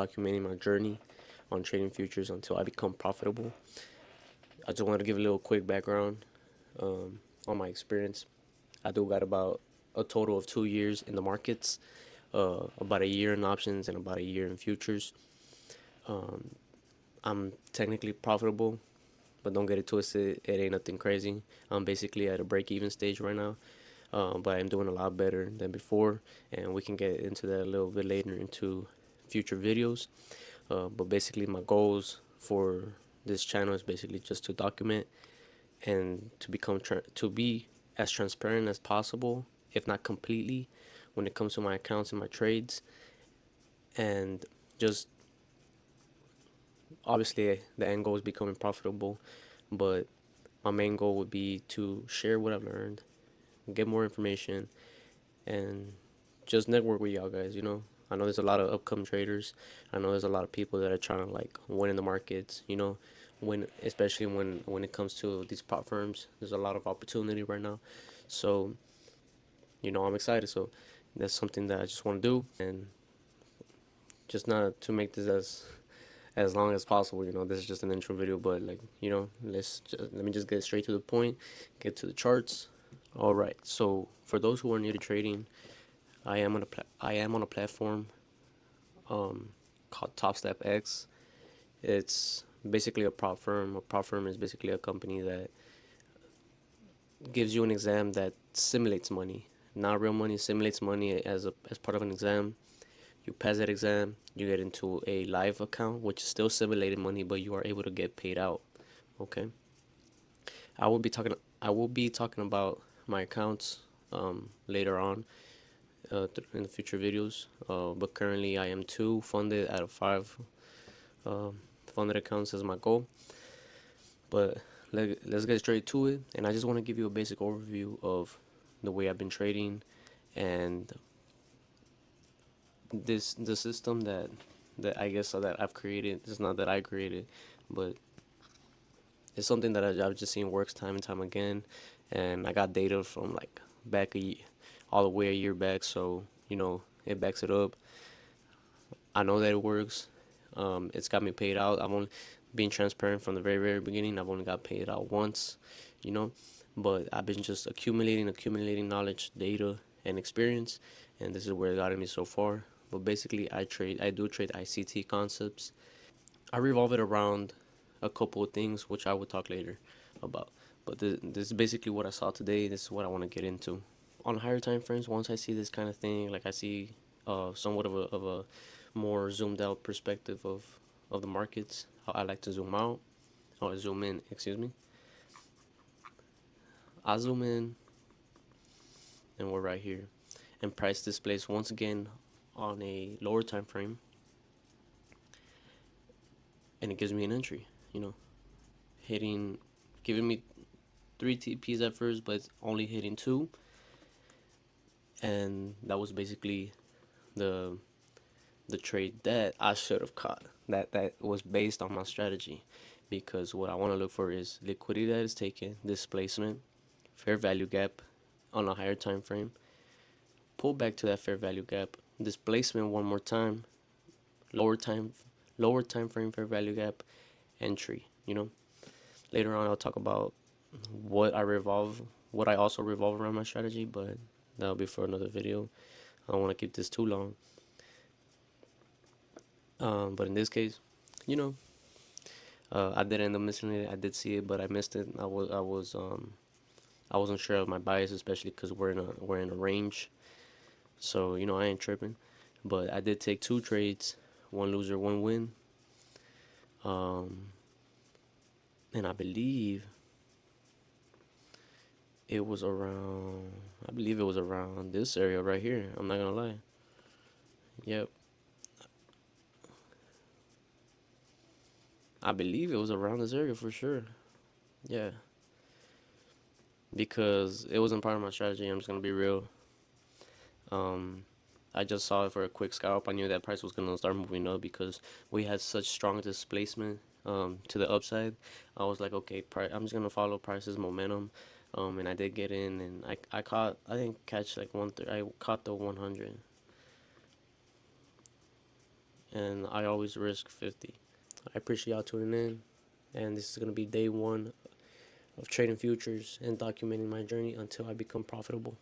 documenting my journey on trading futures until I become profitable. I just wanted to give a little quick background on my experience. I do got about a total of 2 years in the markets, about a year in options and about a year in futures. I'm technically profitable, but don't get it twisted. It ain't nothing crazy. I'm basically at a break-even stage right now, but I'm doing a lot better than before, and we can get into that a little bit later into future videos. But basically, my goals for this channel is basically just to document and to be as transparent as possible, if not completely, when it comes to my accounts and my trades, and just obviously the end goal is becoming profitable, but my main goal would be to share what I've learned, get more information, and just network with y'all guys. I know there's a lot of upcoming traders. I know there's a lot of people that are trying to like win in the markets. When especially when it comes to these prop firms, there's a lot of opportunity right now. So I'm excited. So that's something that I just want to do, and just not to make this as long as possible. This is just an intro video, but like let me just get straight to the point, get to the charts. All right. So for those who are new to trading, I am on a platform called Top Step X. It's basically a prop firm. A prop firm is basically a company that gives you an exam that simulates money, not real money. Simulates money as part of an exam. You pass that exam, you get into a live account, which is still simulated money, but you are able to get paid out. Okay. I will be talking. I will be talking about my accounts later on in the future videos. But currently, I am 2 funded out of 5 funded accounts as my goal. But let's get straight to it. And I just want to give you a basic overview of the way I've been trading and the system that I guess that I've created. It's not that I created, but it's something that I've just seen works time and time again. And I got data from like all the way a year back, so it backs it up. I know that it works. It's got me paid out. I'm only being transparent from the very, very beginning. I've only got paid out once, you know, but I've been just accumulating knowledge, data, and experience, and this is where it got me so far. But basically, I do trade ICT concepts. I revolve it around a couple of things, which I will talk later about. But this is basically what I saw today. This is what I want to get into. On higher time frames, once I see this kind of thing, like I see somewhat of a more zoomed out perspective of the markets, how I like to zoom out, or zoom in, excuse me. I zoom in, and we're right here. And price displays once again on a lower time frame, and it gives me an entry, hitting, giving me 3 TPs at first, but it's only hitting 2. And that was basically the the trade that I should have caught. That was based on my strategy, because what I want to look for is liquidity that is taken, displacement, fair value gap on a higher time frame, pull back to that fair value gap, displacement one more time, lower time lower time frame fair value gap, entry. Later on I'll talk about what I also revolve around my strategy, but that'll be for another video. I don't want to keep this too long. But in this case, you know, I did end up missing it. I did see it, but I missed it. I wasn't sure of my bias, especially because we're in a range. So I ain't tripping. But I did take 2 trades, one loser, one win. And I believe it was around this area right here. I'm not gonna lie. Yep. I believe it was around this area for sure. Yeah. Because it wasn't part of my strategy. I'm just gonna be real. Um, I just saw it for a quick scalp. I knew that price was gonna start moving up because we had such strong displacement to the upside. I was like, okay, I'm just gonna follow price's momentum. And I did get in, and I didn't catch like I caught the 100. and I always risk 50. I appreciate y'all tuning in, and this is gonna be day one of trading futures and documenting my journey until I become profitable.